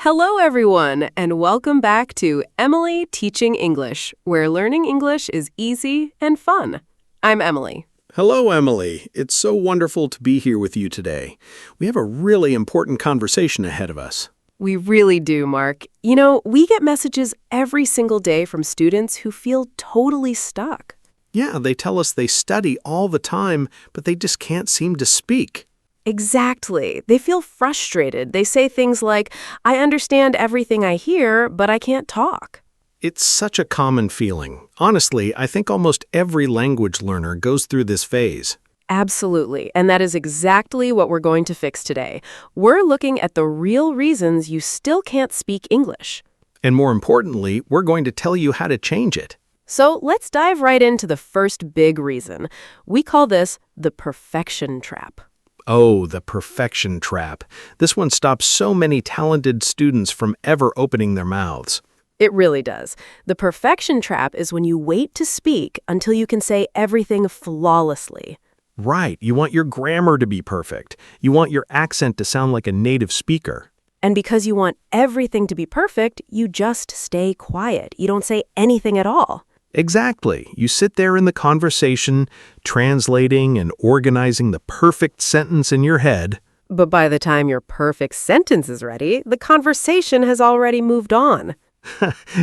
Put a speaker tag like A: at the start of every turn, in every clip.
A: Hello, everyone, and welcome back to Emily Teaching English, where learning English is easy and fun. I'm Emily.
B: Hello, Emily. It's so wonderful to be here with you today. We have a really important conversation ahead of us.
A: We really do, Mark. You know, we get messages every single day from students who feel totally stuck.
B: Yeah, they tell us they study all the time, but they just can't seem to speak.
A: Exactly. They feel frustrated. They say things like, I understand everything I hear, but I can't talk.
B: It's such a common feeling. Honestly, I think almost every language learner goes through this phase.
A: Absolutely. And that is exactly what we're going to fix today. We're looking at the real reasons you still can't speak English.
B: And more importantly, we're going to tell you how to change it.
A: So let's dive right into the first big reason. We call this the perfection trap.
B: Oh, the perfection trap. This one stops so many talented students from ever opening their mouths.
A: It really does. The perfection trap is when you wait to speak until you can say everything flawlessly.
B: Right, you want your grammar to be perfect. You want your accent to sound like a native speaker.
A: And because you want everything to be perfect, you just stay quiet. You don't say anything at all.
B: Exactly. You sit there in the conversation, translating and organizing the perfect sentence in your head.
A: But by the time your perfect sentence is ready, the conversation has already moved on.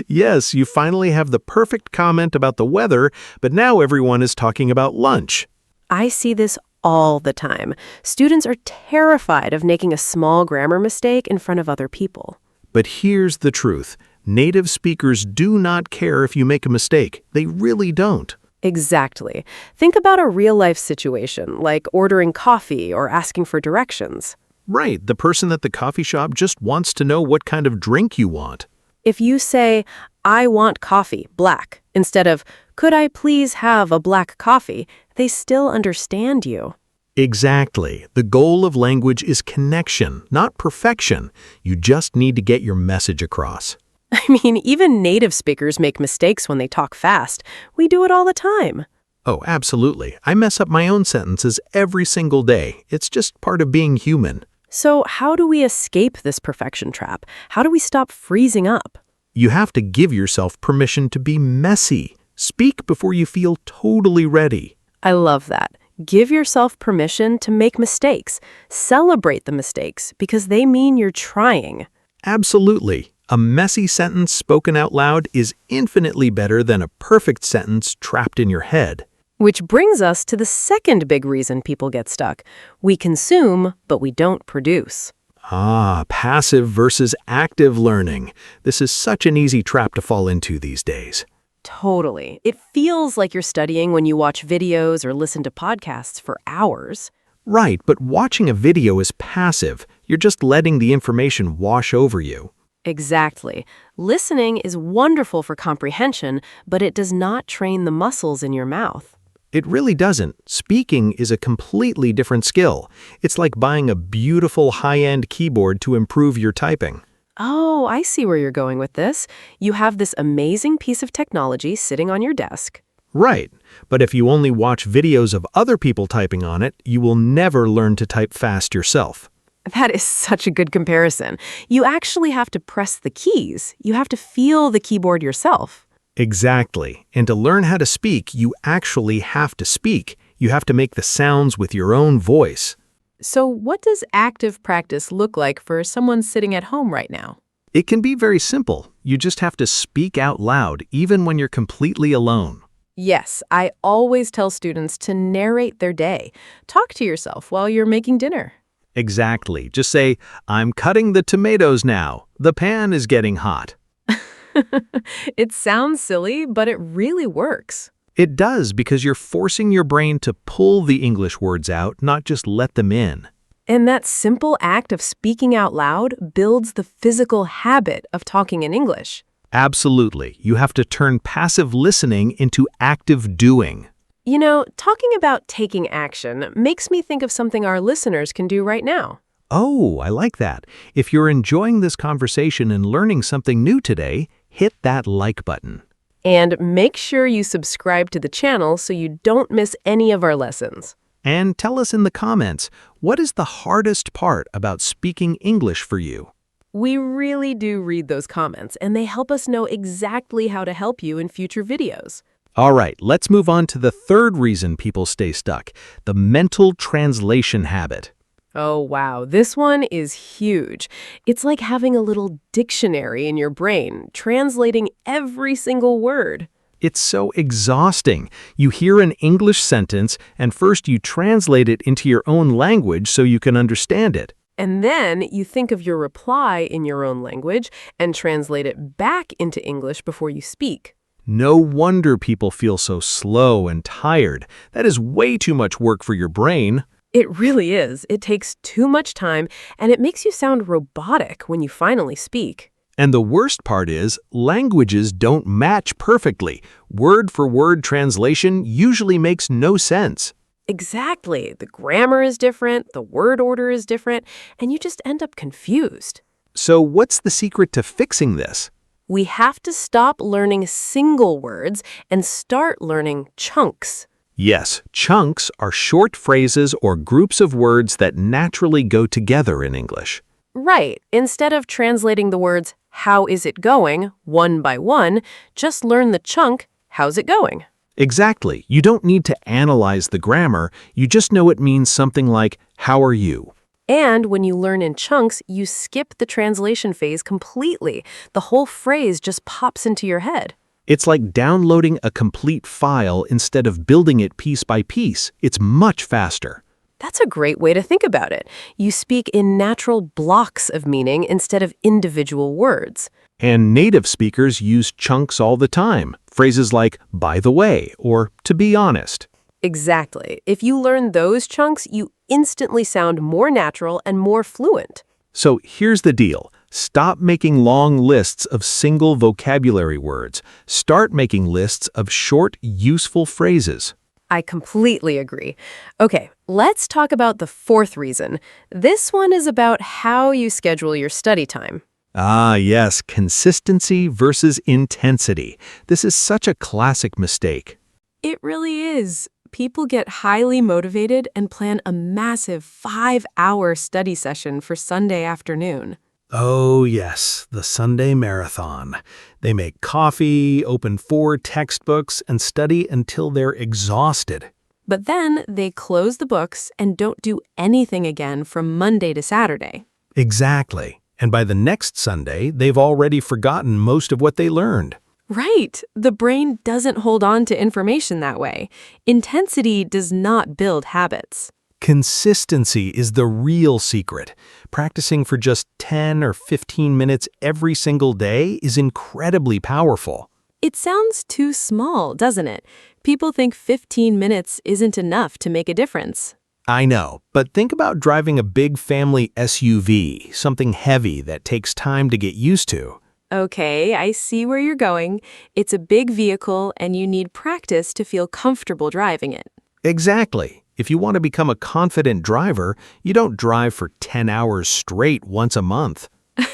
B: Yes, you finally have the perfect comment about the weather, but now everyone is talking about lunch.
A: I see this all the time. Students are terrified of making a small grammar mistake in front of other people.
B: But here's the truth. Native speakers do not care if you make a mistake. They really don't.
A: Exactly. Think about a real-life situation, like ordering coffee or asking for directions.
B: Right, the person at the coffee shop just wants to know what kind of drink you want.
A: If you say, I want coffee, black, instead of, could I please have a black coffee, they still understand you.
B: Exactly. The goal of language is connection, not perfection. You just need to get your message across.
A: I mean, even native speakers make mistakes when they talk fast. We do it all the time.
B: Oh, absolutely. I mess up my own sentences every single day. It's just part of being human.
A: So how do we escape this perfection trap? How do we stop freezing up?
B: You have to give yourself permission to be messy. Speak before you feel totally ready.
A: I love that. Give yourself permission to make mistakes. Celebrate the mistakes because they mean you're trying.
B: Absolutely. A messy sentence spoken out loud is infinitely better than a perfect sentence trapped in your head.
A: Which brings us to the second big reason people get stuck. We consume, but we don't produce.
B: Ah, passive versus active learning. This is such an easy trap to fall into these days.
A: Totally. It feels like you're studying when you watch videos or listen to podcasts for hours.
B: Right, but watching a video is passive. You're just letting the information wash over you.
A: Exactly. Listening is wonderful for comprehension, but it does not train the muscles in your mouth.
B: It really doesn't. Speaking is a completely different skill. It's like buying a beautiful high-end keyboard to improve your typing.
A: Oh, I see where you're going with this. You have this amazing piece of technology sitting on your desk.
B: Right, but if you only watch videos of other people typing on it, you will never learn to type fast yourself.
A: That is such a good comparison. You actually have to press the keys. You have to feel the keyboard yourself.
B: Exactly. And to learn how to speak, you actually have to speak. You have to make the sounds with your own voice.
A: So what does active practice look like for someone sitting at home right now?
B: It can be very simple. You just have to speak out loud, even when you're completely alone.
A: Yes, I always tell students to narrate their day. Talk to yourself while you're making dinner.
B: Exactly. Just say, I'm cutting the tomatoes now. The pan is getting hot.
A: It sounds silly, but it really works.
B: It does because you're forcing your brain to pull the English words out, not just let them in.
A: And that simple act of speaking out loud builds the physical habit of talking in English.
B: Absolutely. You have to turn passive listening into active doing.
A: You know, talking about taking action makes me think of something our listeners can do right now.
B: Oh, I like that. If you're enjoying this conversation and learning something new today, hit that like button.
A: And make sure you subscribe to the channel so you don't miss any of our lessons.
B: And tell us in the comments, what is the hardest part about speaking English for you?
A: We really do read those comments, and they help us know exactly how to help you in future videos.
B: All right, let's move on to the third reason people stay stuck, the mental translation habit.
A: Oh, wow. This one is huge. It's like having a little dictionary in your brain, translating every single word.
B: It's so exhausting. You hear an English sentence, and first you translate it into your own language so you can understand it.
A: And then you think of your reply in your own language and translate it back into English before you speak.
B: No wonder people feel so slow and tired. That is way too much work for your brain.
A: It really is. It takes too much time, and it makes you sound robotic when you finally speak.
B: And the worst part is, languages don't match perfectly. Word-for-word translation usually makes no sense.
A: Exactly. The grammar is different, the word order is different, and you just end up confused.
B: So what's the secret to fixing this?
A: We have to stop learning single words and start learning chunks.
B: Yes, chunks are short phrases or groups of words that naturally go together in English.
A: Right. Instead of translating the words, how is it going, one by one, just learn the chunk, how's it going?
B: Exactly. You don't need to analyze the grammar. You just know it means something like, how are you?
A: And when you learn in chunks, you skip the translation phase completely. The whole phrase just pops into your head.
B: It's like downloading a complete file instead of building it piece by piece. It's much faster.
A: That's a great way to think about it. You speak in natural blocks of meaning instead of individual words.
B: And native speakers use chunks all the time. Phrases like, by the way, or to be honest.
A: Exactly. If you learn those chunks, you instantly sound more natural and more fluent.
B: So here's the deal. Stop making long lists of single vocabulary words. Start making lists of short, useful phrases.
A: I completely agree. Okay, let's talk about the fourth reason. This one is about how you schedule your study time.
B: Ah, yes, consistency versus intensity. This is such a classic mistake.
A: It really is. People get highly motivated and plan a massive 5-hour study session for Sunday afternoon.
B: Oh, yes, the Sunday marathon. They make coffee, open 4 textbooks, and study until they're exhausted.
A: But then they close the books and don't do anything again from Monday to Saturday.
B: Exactly. And by the next Sunday, they've already forgotten most of what they learned.
A: Right. The brain doesn't hold on to information that way. Intensity does not build habits.
B: Consistency is the real secret. Practicing for just 10 or 15 minutes every single day is incredibly powerful.
A: It sounds too small, doesn't it? People think 15 minutes isn't enough to make a difference.
B: I know, but think about driving a big family SUV, something heavy that takes time to get used to.
A: Okay, I see where you're going. It's a big vehicle and you need practice to feel comfortable driving it.
B: Exactly. If you want to become a confident driver, you don't drive for 10 hours straight once a month.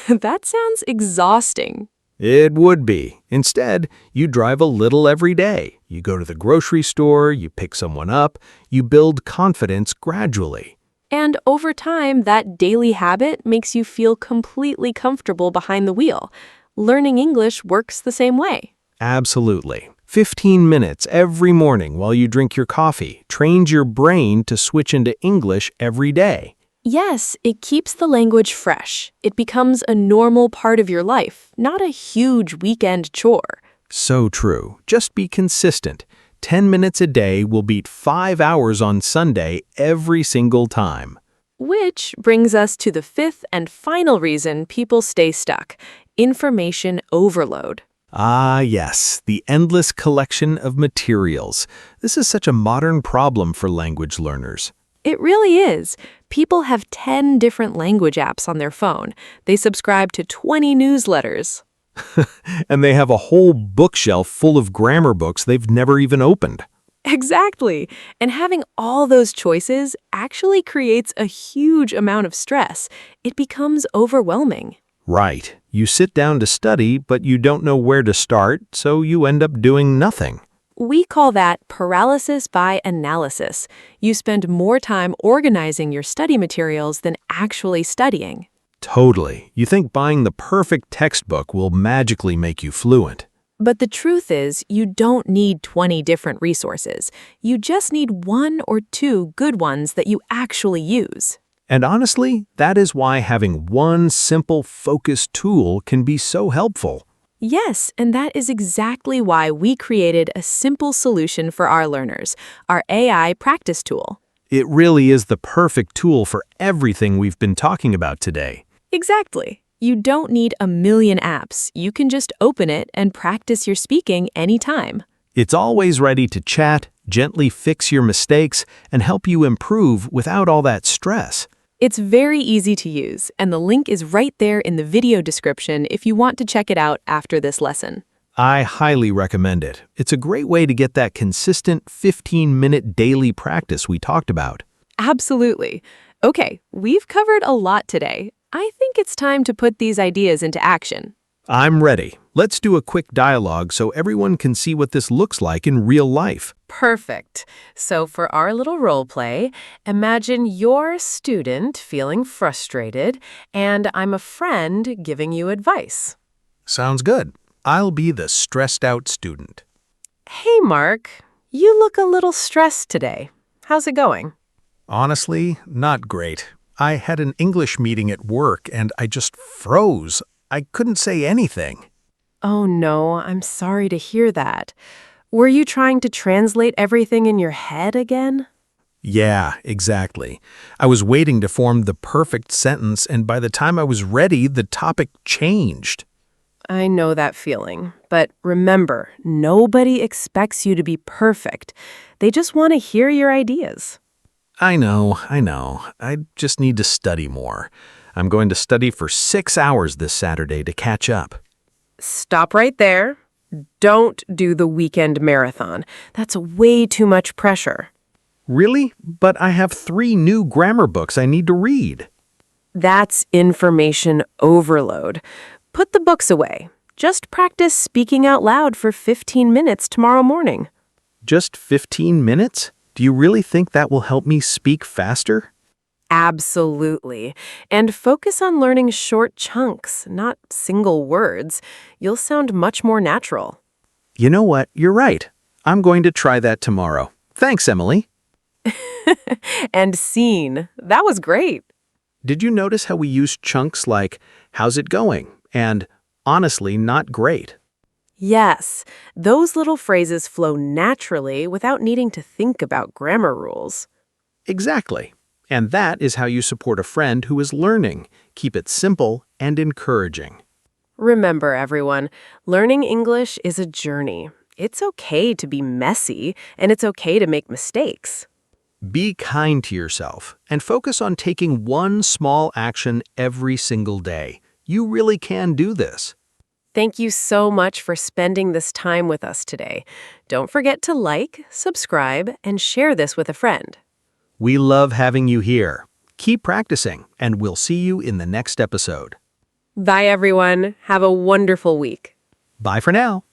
A: That sounds exhausting.
B: It would be. Instead, you drive a little every day. You go to the grocery store, you pick someone up, you build confidence gradually.
A: And over time, that daily habit makes you feel completely comfortable behind the wheel. Learning English works the same way.
B: Absolutely. 15 minutes every morning while you drink your coffee trains your brain to switch into English every day.
A: Yes, it keeps the language fresh. It becomes a normal part of your life, not a huge weekend chore.
B: So true. Just be consistent. 10 minutes a day will beat 5 hours on Sunday every single time.
A: Which brings us to the fifth and final reason people stay stuck: information overload.
B: Ah, yes, the endless collection of materials. This is such a modern problem for language learners.
A: It really is. People have 10 different language apps on their phone. They subscribe to 20 newsletters.
B: And they have a whole bookshelf full of grammar books they've never even opened.
A: Exactly. And having all those choices actually creates a huge amount of stress. It becomes overwhelming.
B: Right. You sit down to study, but you don't know where to start, so you end up doing nothing.
A: We call that paralysis by analysis. You spend more time organizing your study materials than actually studying.
B: Totally. You think buying the perfect textbook will magically make you fluent.
A: But the truth is, you don't need 20 different resources. You just need one or two good ones that you actually use.
B: And honestly, that is why having one simple, focused tool can be so helpful.
A: Yes, and that is exactly why we created a simple solution for our learners, our AI practice tool.
B: It really is the perfect tool for everything we've been talking about today.
A: Exactly. You don't need a million apps. You can just open it and practice your speaking anytime.
B: It's always ready to chat, gently fix your mistakes, and help you improve without all that stress.
A: It's very easy to use, and the link is right there in the video description if you want to check it out after this lesson.
B: I highly recommend it. It's a great way to get that consistent 15-minute daily practice we talked about.
A: Absolutely. Okay, we've covered a lot today. I think it's time to put these ideas into action.
B: I'm ready. Let's do a quick dialogue so everyone can see what this looks like in real life.
A: Perfect. So for our little role play, imagine you're a student feeling frustrated, and I'm a friend giving you advice.
B: Sounds good. I'll be the stressed out student.
A: Hey, Mark, you look a little stressed today. How's it going?
B: Honestly, not great. I had an English meeting at work and I just froze. I couldn't say anything.
A: Oh no, I'm sorry to hear that. Were you trying to translate everything in your head again?
B: Yeah, exactly. I was waiting to form the perfect sentence, and by the time I was ready, the topic changed.
A: I know that feeling, but remember, nobody expects you to be perfect. They just want to hear your ideas.
B: I know. I just need to study more. I'm going to study for 6 hours this Saturday to catch up.
A: Stop right there. Don't do the weekend marathon. That's way too much pressure.
B: Really? But I have 3 new grammar books I need to read.
A: That's information overload. Put the books away. Just practice speaking out loud for 15 minutes tomorrow morning.
B: Just 15 minutes? Do you really think that will help me speak faster?
A: Absolutely. And focus on learning short chunks, not single words. You'll sound much more natural.
B: You know what? You're right. I'm going to try that tomorrow. Thanks, Emily.
A: And scene. That was great.
B: Did you notice how we used chunks like, how's it going? And honestly, not great.
A: Yes, those little phrases flow naturally without needing to think about grammar rules.
B: Exactly. And that is how you support a friend who is learning. Keep it simple and encouraging.
A: Remember, everyone, learning English is a journey. It's okay to be messy, and it's okay to make mistakes.
B: Be kind to yourself and focus on taking one small action every single day. You really can do this.
A: Thank you so much for spending this time with us today. Don't forget to like, subscribe, and share this with a friend.
B: We love having you here. Keep practicing, and we'll see you in the next episode.
A: Bye, everyone. Have a wonderful week.
B: Bye for now.